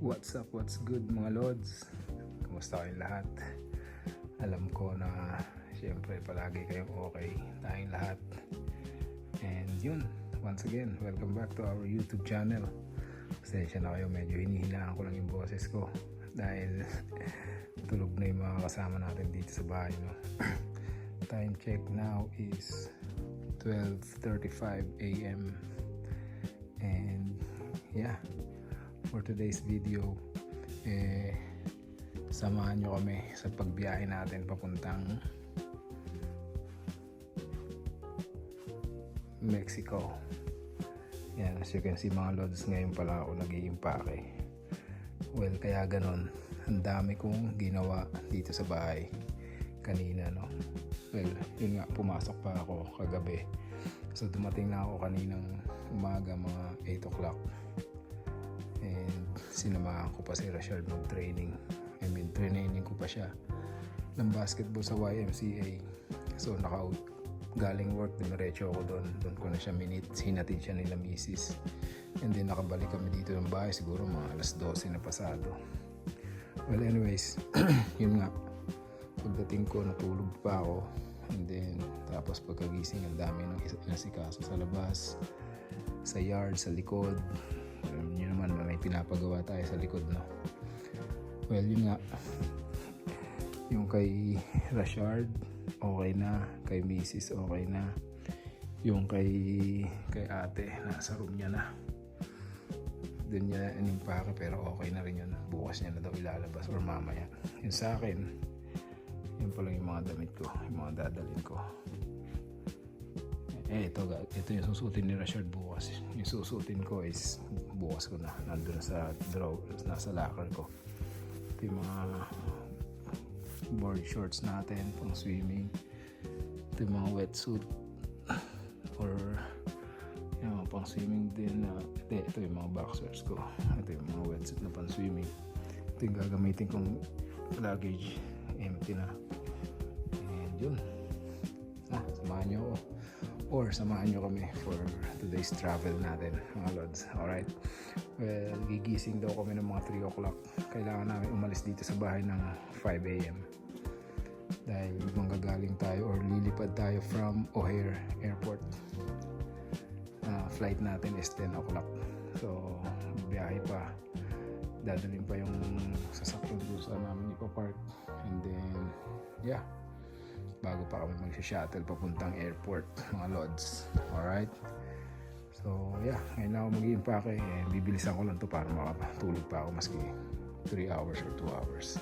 What's good mga lods? Kumusta kayong lahat? Alam ko na syempre palagi kayong okay, tayong lahat. And yun, once again, welcome back to our YouTube channel. Pasensya na kayo, medyo hinihinaan ko lang yung boses ko dahil tulog na yung mga kasama natin dito sa bahay, no? Time check now is 12:35 AM. And yeah, for today's video, samahan nyo kami sa pagbiyahe natin papuntang Mexico. Yan, as you can see mga lods, ngayon pala ako nag-iimpake. Well, kaya ganon, ang dami kong ginawa dito sa bahay kanina, no? Well, yun nga, pumasok pa ako kagabi. So dumating na ako kaninang umaga, mga 8 o'clock. And sinamahan ko pa si Rashard mag-training. Training ko pa siya ng basketball sa YMCA. So galing work, dumiretso ako doon ko na siya hinatid siya nila misis. And then nakabalik kami dito ng bahay siguro mga alas 12 na pasado. Well anyways, yun nga, pagdating ko natulog pa ako. And then tapos pagkagising, ang dami ng inasikaso sa labas, sa yard, sa likod. Alam niyo naman, may pinapagawa tayo sa likod, no? Well, yun nga, yung kay Rashard okay na, kay Mrs. okay na, yung kay ate nasa room niya na, dun niya inimpake, pero okay na rin yun. Bukas niya na daw ilalabas or mamaya. Yung sa akin, yun pa lang yung mga damit ko, yung mga dadalhin ko. Ito yung susutin ni Rashard bukas. Yung susutin ko is bukas ko na, nandun sa drawer, nasa locker ko. Ito yung mga board shorts natin pang swimming. Ito yung mga wetsuit or yung mga pang swimming din. Ito yung mga boxers ko. Ito yung mga wetsuit na pang swimming. Ito yung gagamitin kong luggage, empty na. And yun, samahan nyo ako or samahan nyo kami for today's travel natin mga lods. Alright, well, gigising daw kami ng mga 3 o'clock. Kailangan namin umalis dito sa bahay ng 5 AM dahil manggagaling tayo or lilipad tayo from O'Hare Airport. Flight natin is 10 o'clock. So biyahe pa, dadalhin pa yung sasakyan doon sa namin ipapark. And then yeah, bago pa kami mag-shuttle papuntang airport mga lods. Alright, so yeah, ngayon ako mag-iimpake. Bibilisan ko lang to para makatulog pa ako maski 3 hours or 2 hours.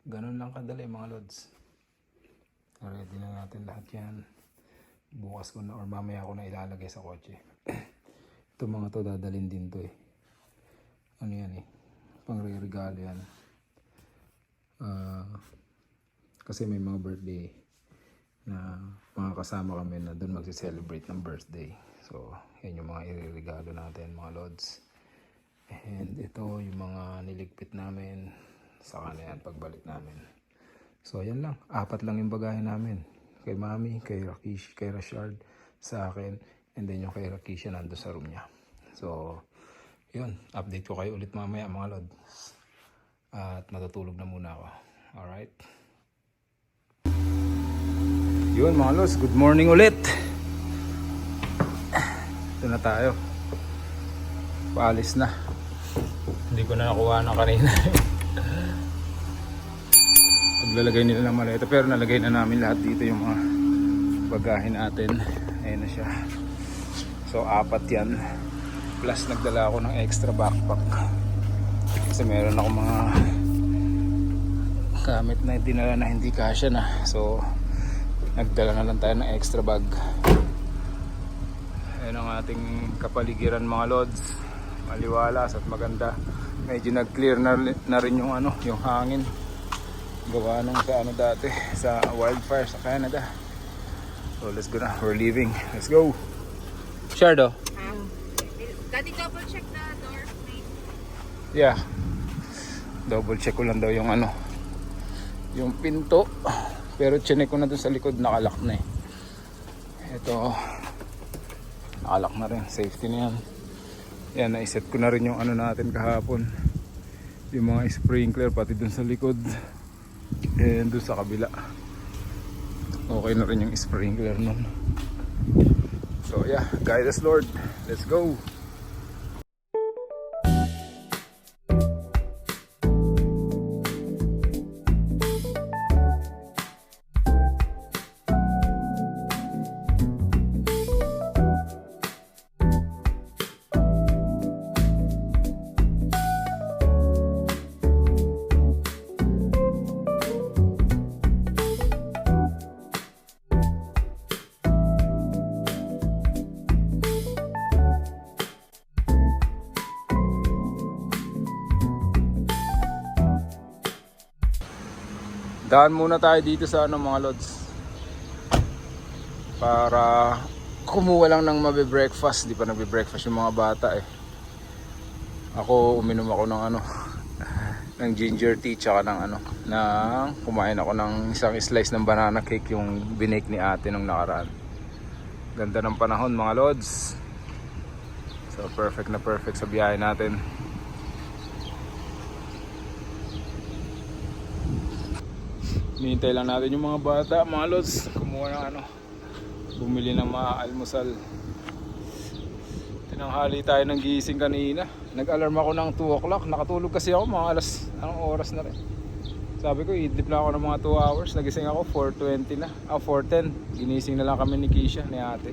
Ganun lang kadali mga lods. Ready na natin lahat yan. Bukas ko na or mamaya ko na ilalagay sa kotse. Ito mga to dadalhin din to Ano yan pang re-regalo yan. Kasi may mga birthday na mga kasama kami na doon magsi-celebrate ng birthday. So yan yung mga i-regalo natin mga lods. And ito yung mga niligpit namin sa kanila pagbalik namin. So yan lang, 4 lang yung bagahe namin. Kay Mami, kay Rakish, kay Rashard, sa akin, and then yung kay Rakish nando sa room niya. So yun, update ko kayo ulit mamaya mga lods. At matutulog na muna ako. Alright, yun mga lods, good morning ulit. Ito na tayo, paalis na. Hindi ko na nakuha na kanina. Paglalagay nila ng maleta, pero nalagay na namin lahat dito yung mga bagahe natin. Ayan na siya. So 4 yan, plus nagdala ako ng extra backpack kasi meron ako mga gamit na dinala na hindi kasya na. So nagdala na lang tayo ng extra bag. Ayan ang ating kapaligiran mga lods. maliwalas at maganda. Medyo nag-clear na rin yung ano, yung hangin. Gawa nung sa ano dati, sa wildfire sa Canada. So let's go na, we're leaving. Let's go. Shardo. Daddy, double check the door, please. Yeah. Double check ko lang daw yung ano, yung pinto. Pero chinek ko na dun sa likod, nakalock na eh. Ito, nakalock na rin, safety na yan. Yan, naiset ko na rin yung ano natin kahapon, yung mga sprinkler pati dun sa likod and dun sa kabila. Okay na rin yung sprinkler nun. So yeah, guide us Lord, let's go. Daan muna tayo dito sa ano mga lods, para kumuha lang ng mabe-breakfast. Di pa nagbe-breakfast yung mga bata eh. Ako uminom ako ng ano ng ginger tea, tsaka ng ano, kumain ako ng isang slice ng banana cake, yung binake ni ate nung nakaraan. Ganda ng panahon mga lods. So perfect na perfect sa biyahe natin. Hinihintay lang natin yung mga bata, mga lods, kumuha ng ano, bumili ng mga almusal. Tinanghali tayo ng gising kanina. Nag-alarm ako ng 2 o'clock. Nakatulog kasi ako mga anong oras na rin. Sabi ko, idlip lang ako ng mga 2 hours. Nagising ako 4:20 na, 4:10. Ginising na lang kami ni Kisha, ni ate.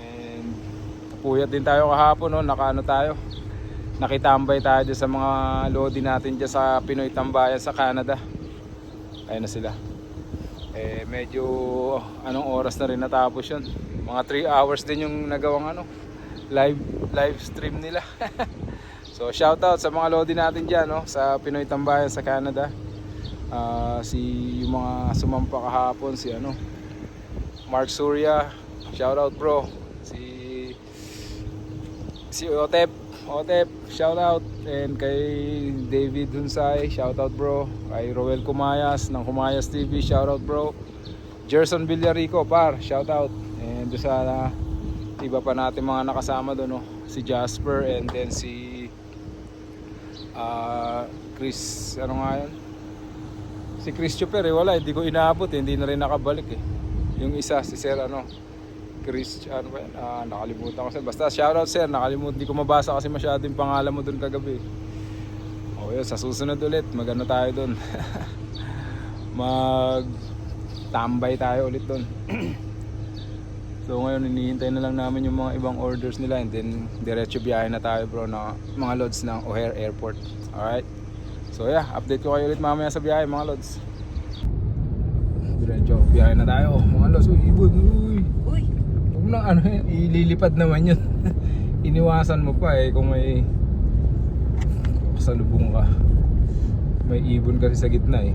And napuyat din tayo kahapon, no? Nakaano tayo, nakitambay tayo dyan sa mga lodi natin dyan sa Pinoy Tambayan sa Canada. Ayun na sila. Eh medyo anong oras na rin natapos yun. Mga 3 hours din yung nagawang ano, live stream nila. So shout out sa mga lodi natin dyan, no, sa Pinoy Tambayan sa Canada. Yung mga sumampa kahapon, si ano, Mark Surya, shout out bro. Si Otep, shout out. And kay David Hunsay, shout out bro. Kay Roel Kumayas ng Kumayas TV, shout out bro. Gerson Villarico par, shout out. And doon sa iba pa natin mga nakasama doon, no? Si Jasper, and then si Chris, ano nga yun? Si Christopher eh, wala, hindi ko inaabot eh, hindi na rin nakabalik eh. Yung isa, si Sir ano, Chris, ano ba yan? Nakalimutan ko sir. Basta shoutout sir, nakalimutan. Hindi ko mabasa kasi masyado yung pangalan mo dun kagabi. O yun, sa susunod ulit, magano tayo dun. Tambay tayo ulit dun. So ngayon, hinihintay na lang namin yung mga ibang orders nila. And then, diretso biyahe na tayo bro, na mga lods ng O'Hare Airport. Alright? So yeah, update ko kayo ulit mamaya sa biyahe mga lods. Diretso, biyahe na tayo mga lods. Uy, uy. Nang ano, ililipad naman yun. Iniwasan mo pa eh kung may kasalubong ka. May ibon kasi sa gitna eh.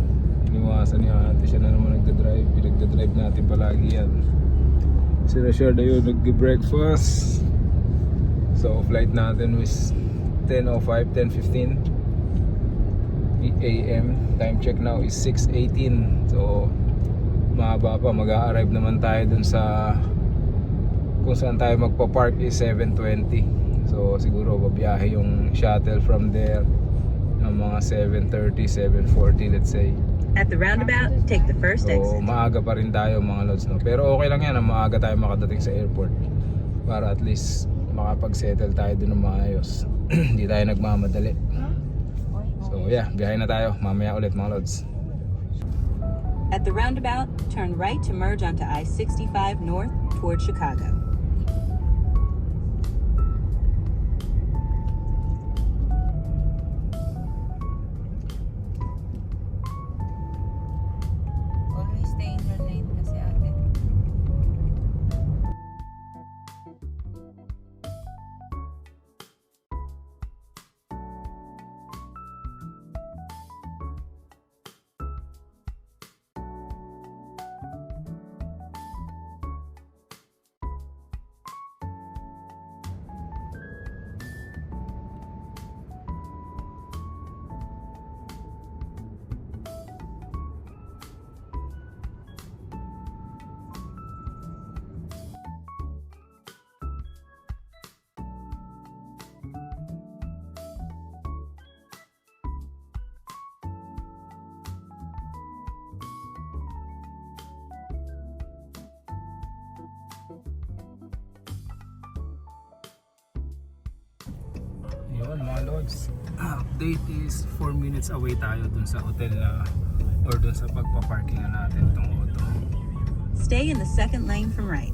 Iniwasan niya ate, siya na naman nagdadrive. Pinagdadrive natin palagi yan. Si Rashard ayun, nag-breakfast. So flight natin was 10:05, 10:15 AM. Time check now is 6:18. So mahaba pa, mag-a-arrive naman tayo dun sa kung saan tayo magpa-park is 7:20. So siguro babiyahe yung shuttle from there ng mga 7:30, 7:40 let's say. At the roundabout, take the first So exit. maaga pa rin tayo mga lods, no? Pero okay lang yan na maaga tayo makadating sa airport para at least makapag-settle tayo dun ng maayos. Hindi tayo nagmamadali. So yeah, biyahe na tayo mamaya ulit mga lods. At the roundabout, turn right to merge onto I-65 north toward Chicago. Yun mga lods, update is 4 minutes away tayo dun sa hotel na or dun sa pagpaparkingan natin itong auto. Stay in the second lane from right.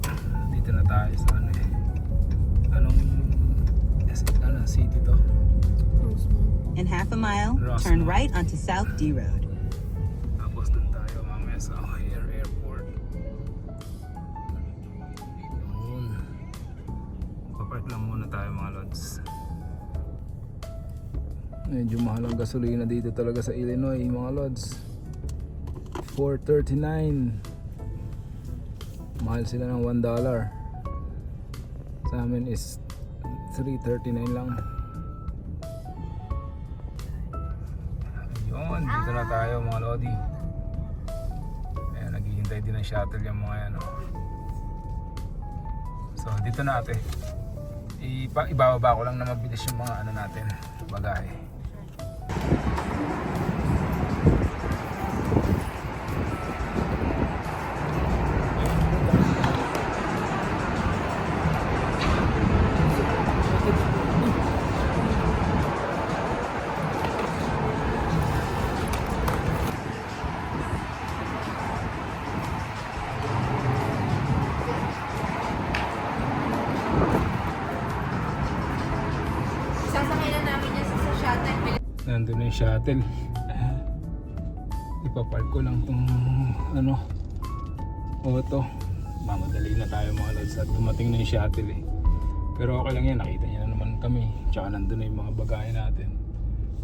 Dito na tayo sa ano eh. Anong city to? In half a mile, Rosemont. turn right onto South D Road. Tapos dun tayo mamaya sa O'Hare Airport. Yun. Papark lang muna tayo mga lods. Medyo mahal ang gasolina dito talaga sa Illinois mga lods. $4.39. Mahal sila ng $1. Sa amin is $3.39 lang. Ayun, dito na tayo mga lodi. Ayan, naghihintay din ng shuttle yung mga yan. So dito na ate. Ibababa ko lang na mabilis yung mga ano natin, bagahe. Sasakay na namin yan sa shuttle. Nandun na yung shuttle. Ipapark ko lang tong ano, auto. Mamadali na tayo mga lods at dumating na yung shuttle eh. Pero okay lang yan, nakita niya na naman kami. Tsaka nandun na yung mga bagahe natin.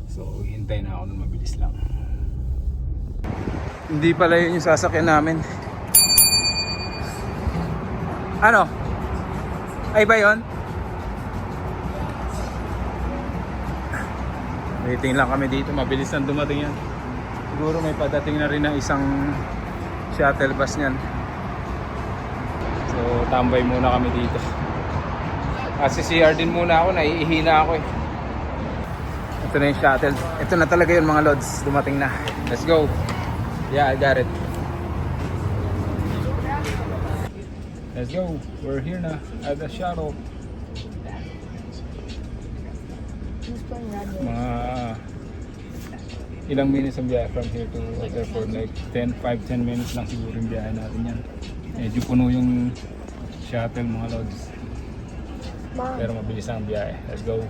So hintay na ako nung mabilis lang. Hindi pala yun yung sasakyan namin. Ano? Ay ba yun? Waiting lang kami dito, mabilis na dumating yan. Siguro may padating na rin ng isang shuttle bus niyan. So tambay muna kami dito. Kasi CR din muna ako, naiihina ako eh. Ito na yung shuttle. Ito na talaga yun mga lods, dumating na. Let's go. Yeah, I got it. Let's go. We're here na at the shuttle. Mga ilang minutes ang biyahe from here to airport, like 5-10 minutes lang siguro yung biyahe natin yan. Medyo puno yung shuttle mga lods, pero mabilis ang biyahe. Let's go.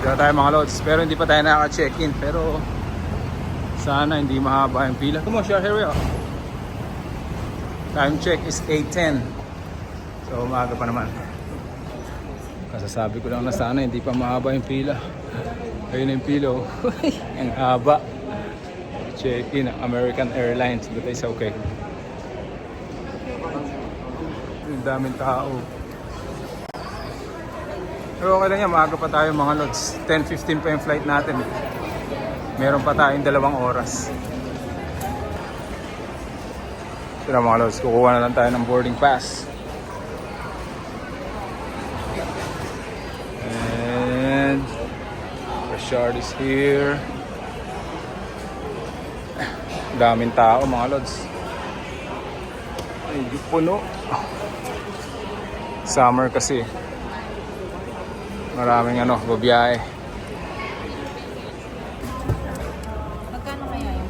Dito na tayo mga lods, pero hindi pa tayo nakaka-check-in. Pero sana hindi mahaba yung pila. Come on, sure, here we are. Time check is 8:10. So umaga pa naman. Kasasabi ko lang na sana hindi pa mahaba yung pila. Ayun yung pila oh. Ang haba. Check-in American Airlines, but it's okay. Yung daming tao. Pero okay lang yan, maaga pa tayo mga lods. 10:15 pa yung flight natin. Meron pa tayong 2 oras. So na mga lods, kukuha na lang tayo ng boarding pass. And Rashard is here. Daming tao mga lods. Ay, puno. Summer kasi. Maraming babiyahe. Magkano kaya yun?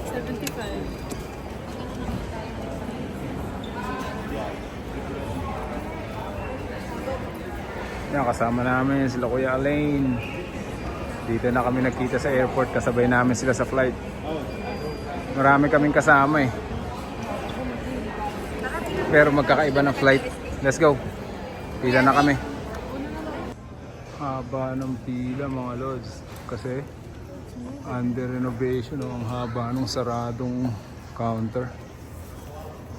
75. Yan, kasama namin sila Kuya Alain. Dito na kami nagkita sa airport, kasabay namin sila sa flight. Marami kaming kasama eh. Pero magkakaiba ng flight. Let's go. Pila na kami. Haba ng pila mga lods. Kasi under renovation, ang haba ng saradong counter.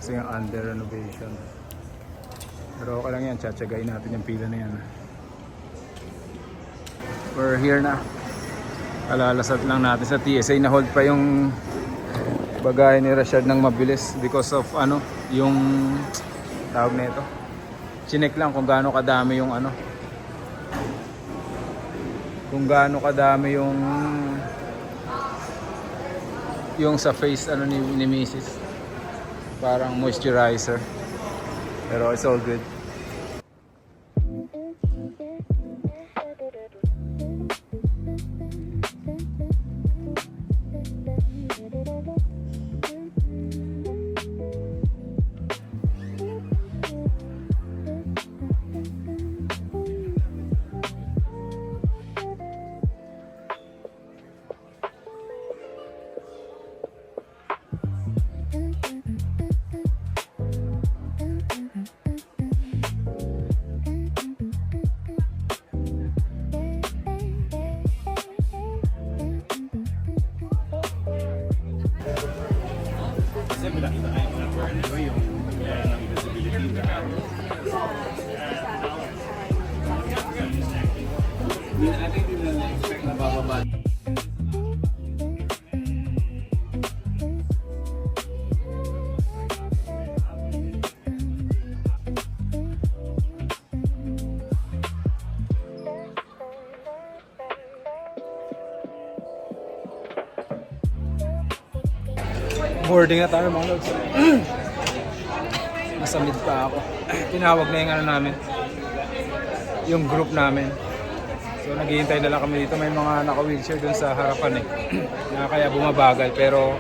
Kasi yung under renovation. Pero okay lang yan, tsatsagain natin yung pila na yan. We're here na. Alalasat lang natin sa TSA. Na-hold pa yung bagay ni Rashad ng mabilis because of ano, yung tawag na ito. Chinek lang kung gaano kadami yung ano. Kung gaano kadami yung sa face ano ni Mrs. Parang moisturizer. Pero it's all good. Boarding na tayo mga lods. Nasa mid pa ako. Tinawag na yung ano namin, yung group namin. So naghihintay na lang kami dito. May mga naka-wheelchair dun sa harapan eh. Na kaya bumabagal. Pero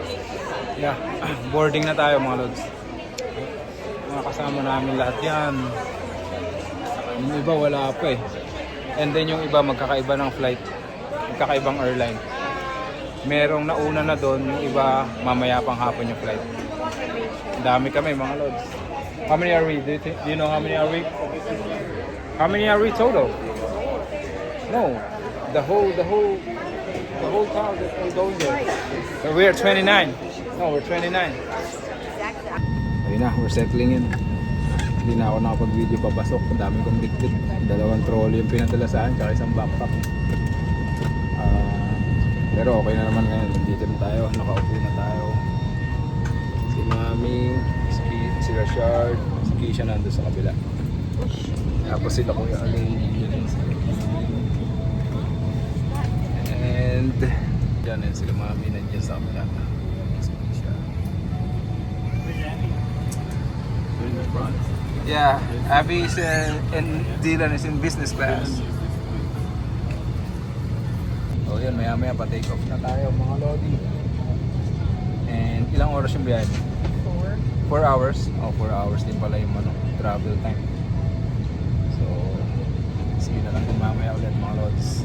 yeah, boarding na tayo mga lods. Mga kasama namin lahat yan. Yung iba wala pa eh. And then yung iba magkakaiba ng flight. Magkakaibang airline. Merong nauna na doon, yung iba mamaya pang hapon yung flight. Dami kami mga lods. How many are we? Do you know how many are we? How many are we total? No, the whole town that we're going there. So we're 29. No, we're 29. Ayun na, we're settling in. Hindi na ako nakapag-video papasok. Ang dami kong dikdik. 2 trolley yung pinadala sa akin, tsaka isang backpack. Pero okay na naman ngayon, dito na tayo, nakaupo na tayo. Si Mami, si Rashard, si Keisha nandun sa kabila. Tapos sila Kuya Alin, and yan yun sila Mami, nandiyan sa kabila. Si Keisha. Yeah, Abby is and Dylan is in business class. So yun, maya maya pa take off na tayo mga lodi. And ilang oras yung biyahe? 4 hours? Oh, 4 hours din pala yung ano, travel time. So, sige na lang din mamaya ulit mga lodis.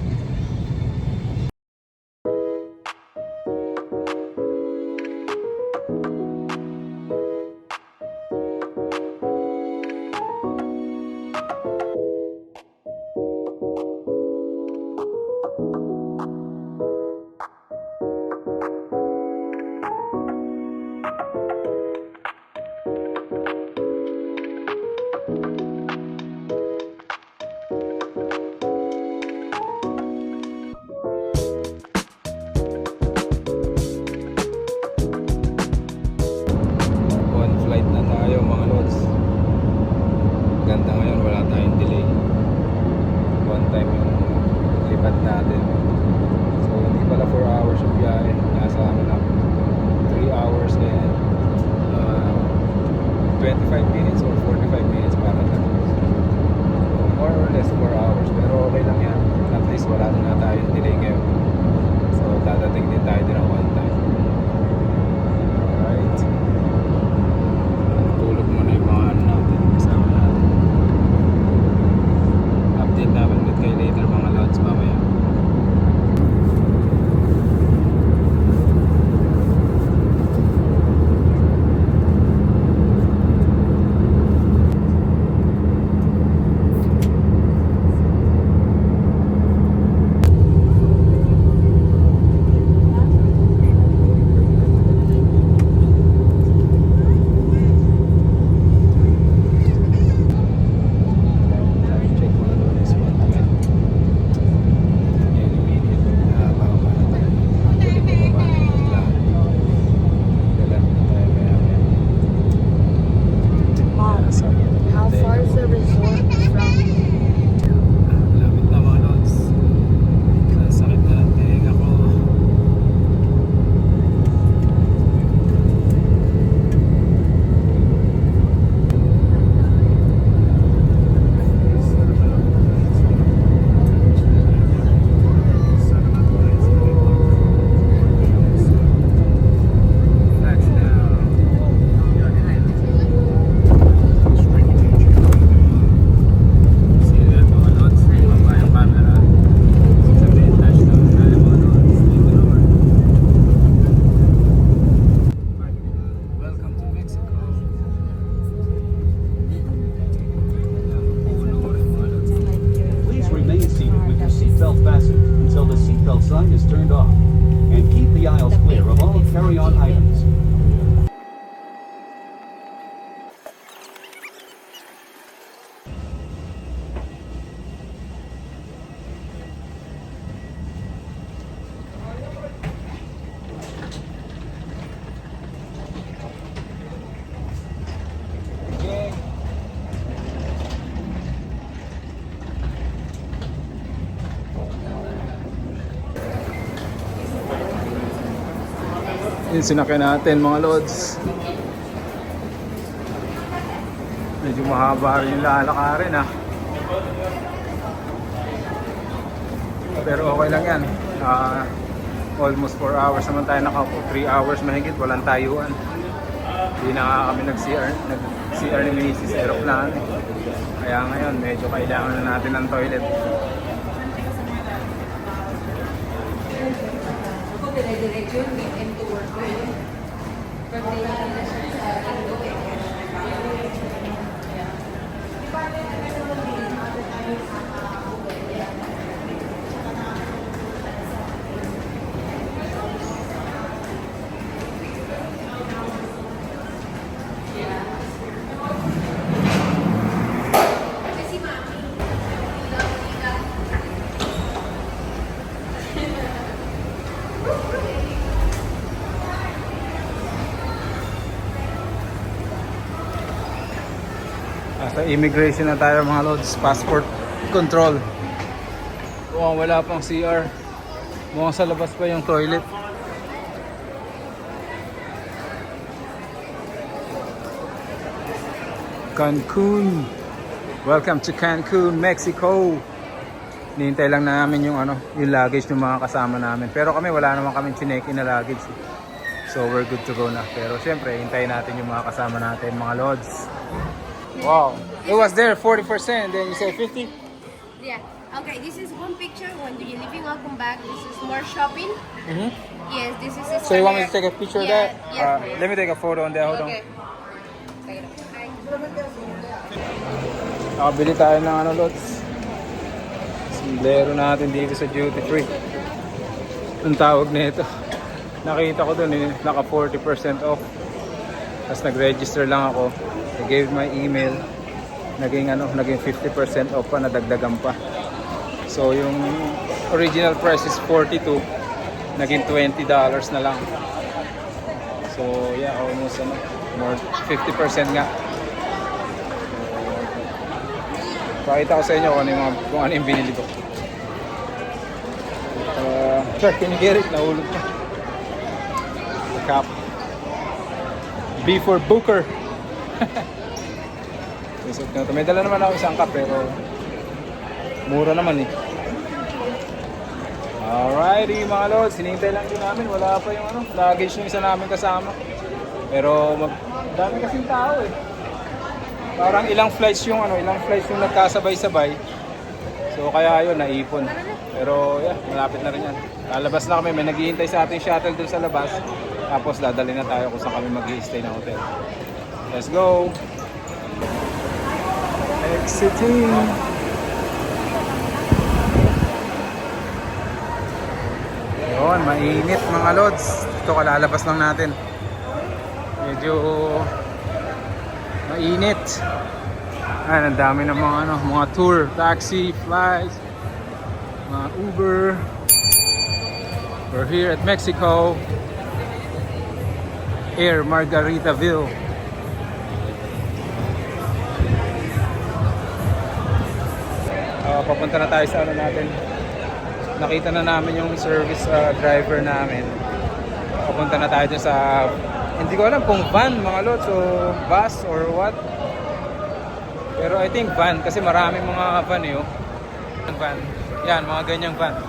Ganda ngayon, wala tayong delay. One time yung lipat natin. So hindi pala 4 hours yung biyahe. Nasa ano lang, 3 hours and 25 minutes or 45 minutes para lang. More or less 4 hours. Pero okay lang yan. At least wala na tayong delay ngayon. So dadating din tayo din ang one time. Alright. Tulog muna yung mga ano natin. Kasama natin. Update namin ulit kayo later mga lods mamaya. seatbelt fastened until the seatbelt sign is turned off. And keep the aisles clear of all carry-on items. Yung sinakyan natin mga lods. Medyo mahaba rin yung lalakarin ha. Pero okay lang yan. Almost 4 hours naman tayo nakaupo. 3 hours mahigit, walang tayuan. Hindi na nga kami nag-CR ni Mrs. Aeroplane. Kaya ngayon medyo kailangan na natin ng toilet. Dire-diretso yung weekend to work ko yun. Birthday na nila siya sa Indo eh. Kasi mami, Sa immigration na tayo mga lods, passport control. Mukhang wala pang CR. Mukhang sa labas pa yung toilet. Cancun. Welcome to Cancun, Mexico. Nihintay lang namin yung yung luggage ng mga kasama namin. Pero kami wala naman kami chinek-in na luggage. So we're good to go na. Pero syempre, hintayin natin yung mga kasama natin, mga lods. Wow. It was there 40%, then you say 50? Yeah. Okay, this is one picture when you're leaving. Welcome back. This is more shopping. Mm-hmm. Yes, this is. So you want me to take a picture of that? Yeah. Let me take a photo on there. Hold Okay. on. Nakabili tayo ng lods. Sombrero natin dito sa duty free. Ang tawag nito. Nakita ko dun naka 40% off. Tapos nag-register lang ako. I gave my email. Naging 50% off pa, nadagdagan pa. So yung original price is $42, naging $20 na lang. So yeah, almost more 50% nga. Pakita ko sa inyo kung ano yung binili ko. Sir, can you get it? Nahulog pa. The cap. B for Booker. May dala naman ako isang cup pero mura naman eh. Alrighty mga lods, hinihintay lang din namin. Wala pa yung luggage ng isa namin kasama. Pero dami kasing tao eh. Parang ilang flights yung nagkasabay-sabay. So kaya yun, naipon. Pero yeah, malapit na rin yan. Lalabas na kami, may naghihintay sa ating shuttle dun sa labas. Tapos dadali na tayo kung saan kami mag-i-stay na hotel. Let's go! Exiting! Yun, mainit mga lods. Ito kalalabas lang natin. Medyo mainit. Ayan, ang dami ng mga tour, taxi, flights, mga Uber. We're here at Mexico Air Margaritaville. Papunta na tayo sa natin. Nakita na namin yung service driver namin. Papunta na tayo dun sa, hindi ko alam kung van mga lods o bus or what. Pero I think van kasi maraming mga van eh. Van. Yan, mga ganyang van.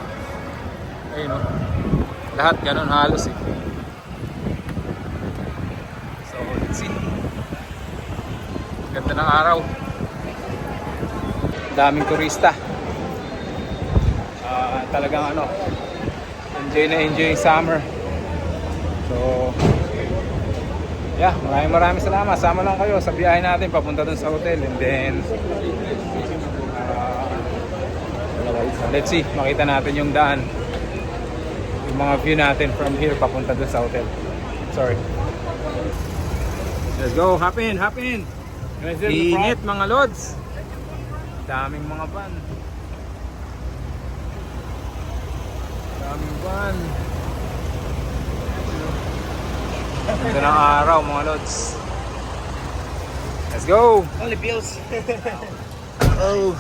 Ayun o. Lahat ganun halos eh. So, let's see. Ganda ng araw. Daming turista. Talagang enjoy summer. So yeah, maraming salamat. Sama lang kayo sa biyahe natin papunta dun sa hotel, and then So, let's see, makita natin yung daan. Yung mga view natin from here papunta doon sa hotel. Sorry. Let's go, hop in, hop in. Init mga lods. Daming mga van. Daming van. Ganda ng araw mga lods. Let's go. Only bills. Oh.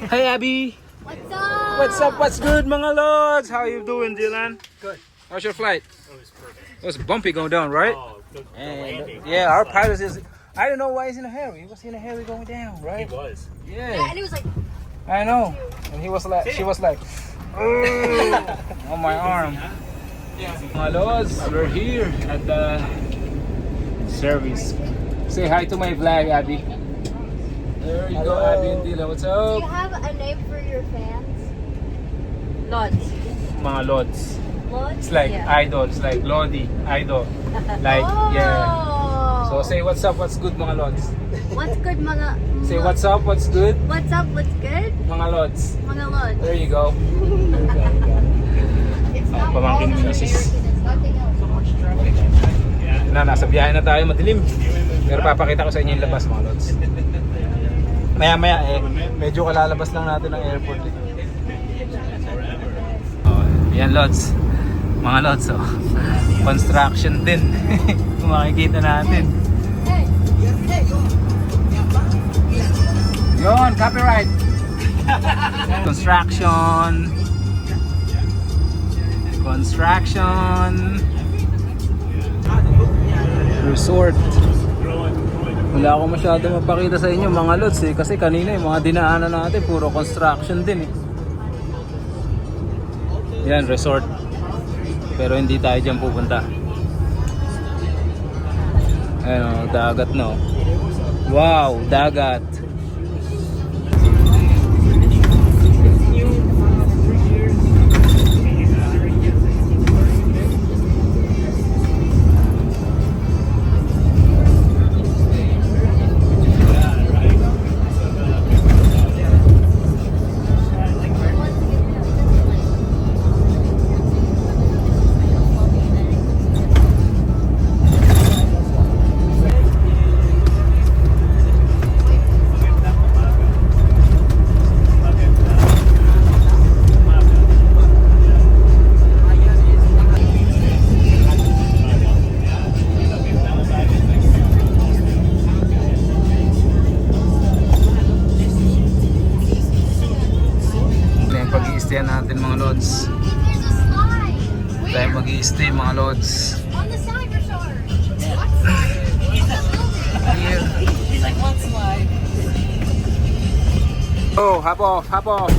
Hey Abby. What's up? What's up? What's good mga lods? How you doing, Dylan? Good. How's your flight? It was perfect. It was bumpy going down, right? Oh, the And, landing. yeah, our pilot is. I don't know why he's in a hurry. He was in a hurry going down, He right? was. Yeah, Yeah, and it was like, I know. And he was like, she was like, on my arm. Mga lods, we're here at the service. Say hi to my vlog, Abby. There you go, Abby and Dylan. What's do up? you have a name for your fans? Lods. Mga lods. Lods? It's like Yeah. idol. It's like Lodi, idol. Like, yeah. So say what's up, what's good, mga lods. What's good, mga... Say what's up, what's good, What's up, what's good? mga lods. Mga lods. There you go. Pamangkin ni Mrs. Nasa biyahe na tayo, madilim. Pero papakita ko sa inyo yung labas, mga lods. Maya-maya medyo kalalabas lang natin ng airport. Oh, yan lods. Mga lods, oh. Construction din. Kung makikita natin. Yun, copyright. Construction. Resort. Wala akong masyado mapakita sa inyo mga lods kasi kanina yung mga dinaanan natin puro construction din Yan, resort. Pero hindi tayo dyan pupunta. Ayun, dagat no. Wow, dagat. Pag-i-stay natin mga lods. There's a slide. Tayo mag-i-stay mga lods. On the side, Richard. What slide? Here. He's like, one slide. Oh, hop off, hop off.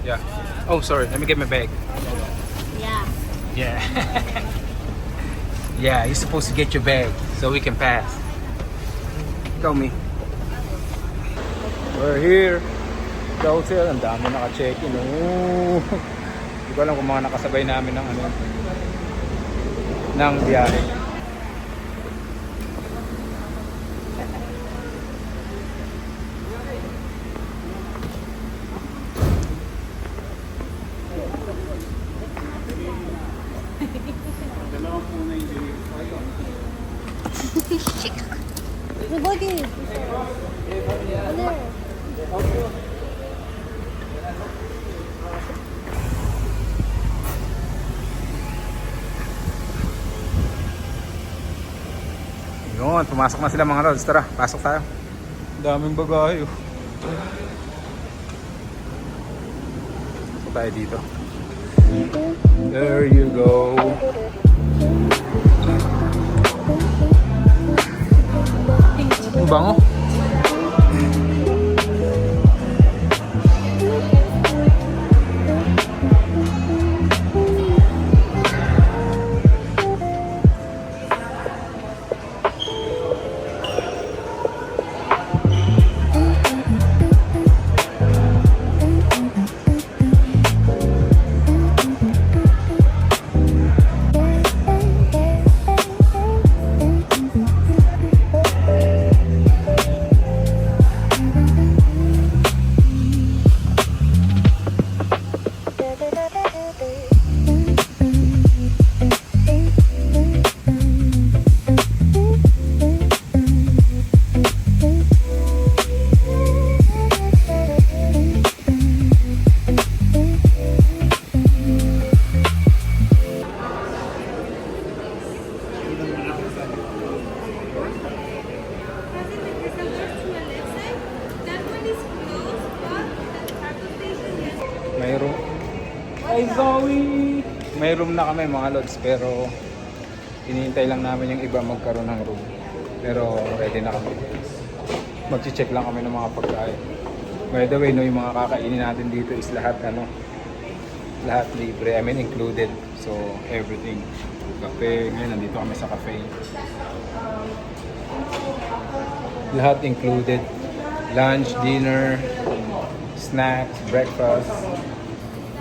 Yeah. Oh, sorry. Let me get my bag. Yeah. Yeah. Yeah, you're supposed to get your bag so we can pass. Go me. We're here. The hotel. Ang dami naka-check-in. Oh. Hindi ko alam kung mga nakasabay namin ng ano ng biyahe. Yun, pumasok na sila mga lods. Tara, pasok tayo. Daming bagahe. Pasok tayo dito. There you go. Ang bango. Zoe! May room na kami mga lods, pero hinihintay lang namin yung iba magkaroon ng room. Pero ready na kami. Mag-check lang kami ng mga pagkain. By the way, no, yung mga kakainin natin dito is lahat lahat libre. I mean included. So everything. Cafe. Ngayon nandito kami sa cafe. Lahat included. Lunch, dinner, snacks, breakfast.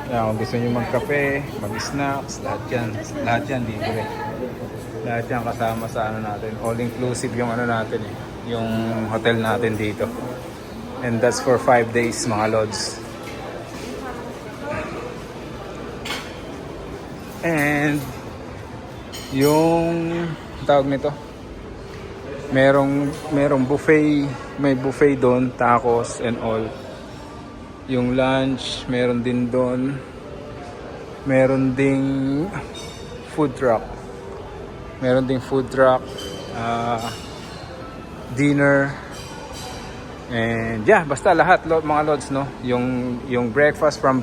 Kung gusto nyo mag-cafe, mag-snacks, lahat yan libre. Lahat yan kasama sa ano natin. All inclusive yung ano natin eh. Yung hotel natin dito. And that's for 5 days mga lods. And yung tawag nito, merong buffet, may buffet doon, tacos and all. Yung lunch, meron din doon. Meron ding food truck. Meron ding food truck. Dinner. And yeah, basta lahat mga lods, no? Yung breakfast from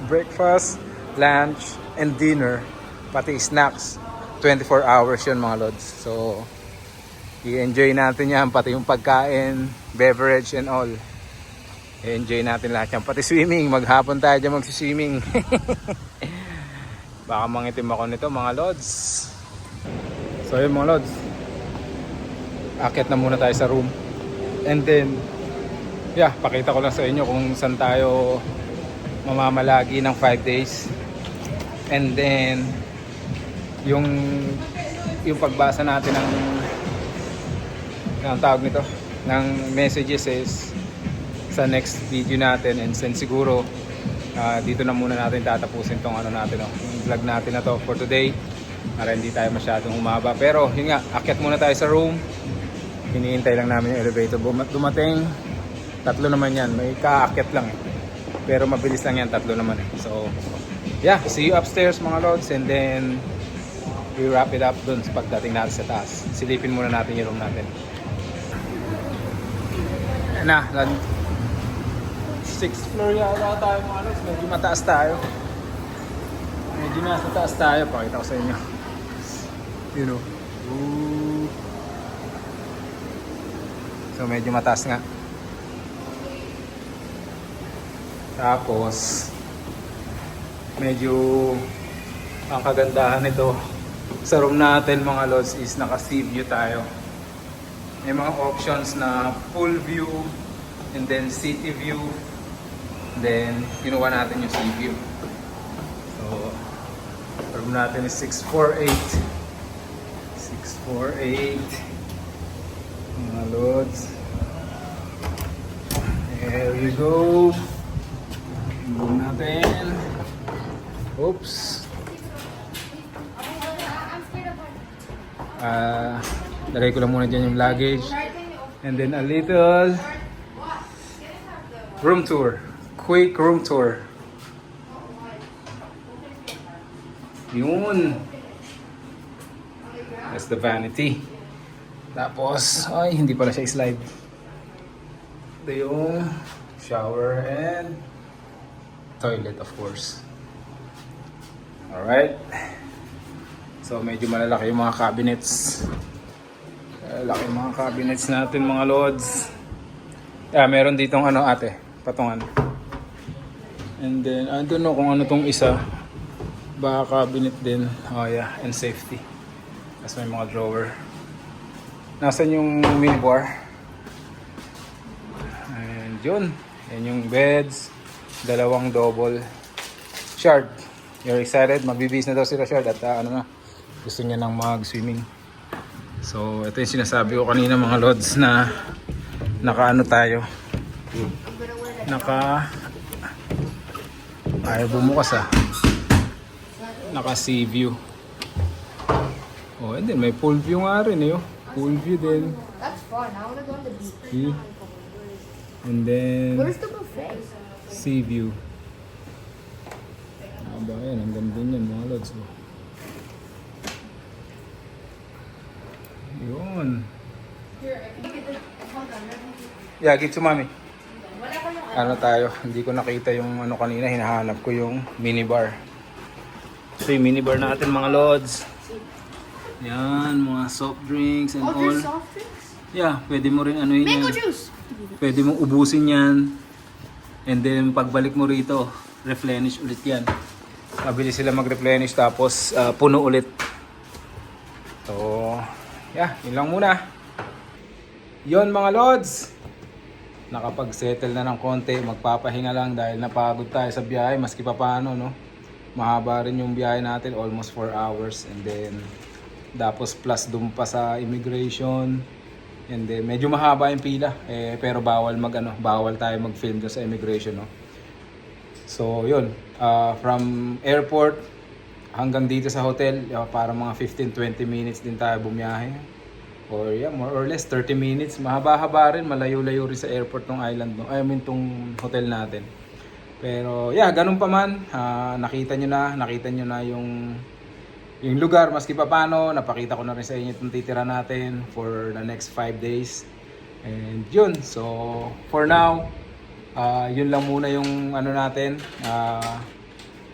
breakfast, lunch, and dinner. Pati snacks. 24 hours yun mga lods. So, i-enjoy natin yan. Pati yung pagkain, beverage, and all. I-enjoy natin lahat yan. Pati swimming. Maghapon tayo dyan magsiswimming. Baka mangitim ako nito mga lods. So yun mga lods. Akit na muna tayo sa room. And then, yeah, pakita ko lang sa inyo kung saan tayo mamamalagi ng 5 days. And then, yung pagbasa natin ng tawag nito, ng messages is sa next video natin. And then siguro dito na muna natin tatapusin tong ano natin, yung vlog natin na to for today para hindi tayo masyadong umaba. Pero yun nga, akyat muna tayo sa room. Hinihintay lang namin yung elevator dumating. 3 naman yan, may kaakyat lang eh, pero mabilis lang yan, 3 naman eh. So yeah, see you upstairs mga lods. And then we wrap it up dun sa pagdating natin sa taas. Silipin muna natin yung room natin. Na 6th floor yata tayo mga lods. Medyo mataas tayo. Medyo nasa taas tayo. Pakita ko sa inyo. You know. Ooh. So medyo mataas nga. Tapos medyo ang kagandahan nito sa room natin mga lods is naka sea view tayo. May mga options na full view and then city view. Then kinuha natin yung sea view. So room natin is 648. 648 mga lods. There we go. Room natin. Oops. Lagay ko lang muna dyan yung luggage. And then a little room tour. Quick room tour. Yun. That's the vanity. Tapos, ay, hindi pala siya slide. Ito yung shower and toilet, of course. Alright. So, medyo malalaki yung mga cabinets. Malalaki yung mga cabinets natin, mga lods. Yeah, meron ditong ano ate, patungan. And then, I don't know kung ano tong isa. Baka cabinet din. Oh yeah, and safety. Tapos may mga drawer. Nasaan yung minibar? And yun. Yan yung beds. 2 double. Shard. You're excited? Magbibis na daw sila Shard at ano na. Gusto niya nang mag-swimming. So, ito yung sinasabi ko kanina mga lods na naka-ano tayo. Ayaw bumukas ah. Naka-sea view. Oh, and then may pool view nga rin eh. Pool view din. That's fun. I want to go on the beach. See? And then Where's the buffet? sea view. Ba yan, ang ganda yan mga lods. Yun. Yeah, give to mommy. Ano tayo, hindi ko nakita yung ano kanina, hinahanap ko yung minibar. Ito yung minibar natin mga lods. Yan, mga soft drinks and all. soft drinks? Yeah, pwede mo rin ano yun Mango yan. juice! Pwede mong ubusin yan. And then pagbalik mo rito, replenish ulit yan. Mabilis sila mag-replenish tapos puno ulit. So, yeah, yun lang muna. Yon mga lods. Nakapag-settle na ng konti, magpapahinga lang dahil napagod tayo sa biyahe maski pa paano, no? Mahaba rin yung biyahe natin, almost 4 hours, and then tapos plus dun pa sa immigration, and then medyo mahaba yung pila, pero bawal bawal tayo mag-film doon sa immigration, no? So yun, from airport hanggang dito sa hotel, para mga 15-20 minutes din tayo bumiyahe. Or yeah, more or less 30 minutes. Mahaba-haba rin, malayo-layo rin sa airport ng island, no? I mean tong hotel natin. Pero yeah, ganun pa man, nakita nyo na yung lugar maski pa paano. Napakita ko na rin sa inyo itong titira natin for the next 5 days. And yun, so for now, yun lang muna yung ano natin.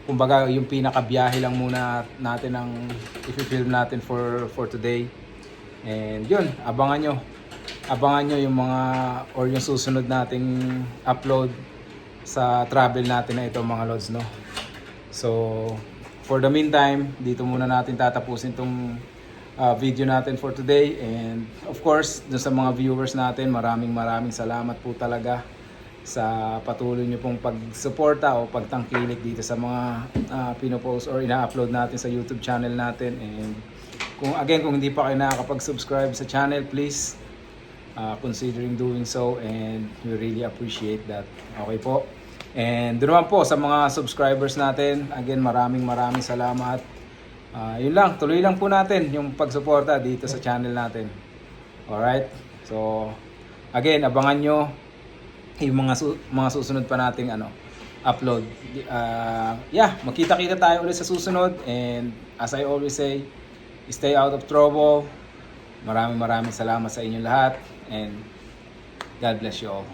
Kumbaga yung pinakabiyahe lang muna natin ang i-film natin for today. And yun, abangan nyo yung mga or yung susunod nating upload sa travel natin na ito mga lods, no? So for the meantime, dito muna natin tatapusin tong video natin for today. And of course, dun sa mga viewers natin, maraming salamat po talaga sa patuloy nyo pong pagsuporta o pagtangkilik dito sa mga pinopost or ina-upload natin sa YouTube channel natin. And kung hindi pa kayo nakakapag-subscribe sa channel, please considering doing so, and we really appreciate that. Okay po. And doon naman po sa mga subscribers natin, again maraming salamat. Yun lang, tuloy lang po natin yung pagsuporta dito sa channel natin. Alright? So again, abangan nyo yung mga susunod pa nating upload. Yeah, magkita-kita tayo ulit sa susunod, and as I always say, stay out of trouble. Maraming salamat sa inyo lahat, and God bless you all.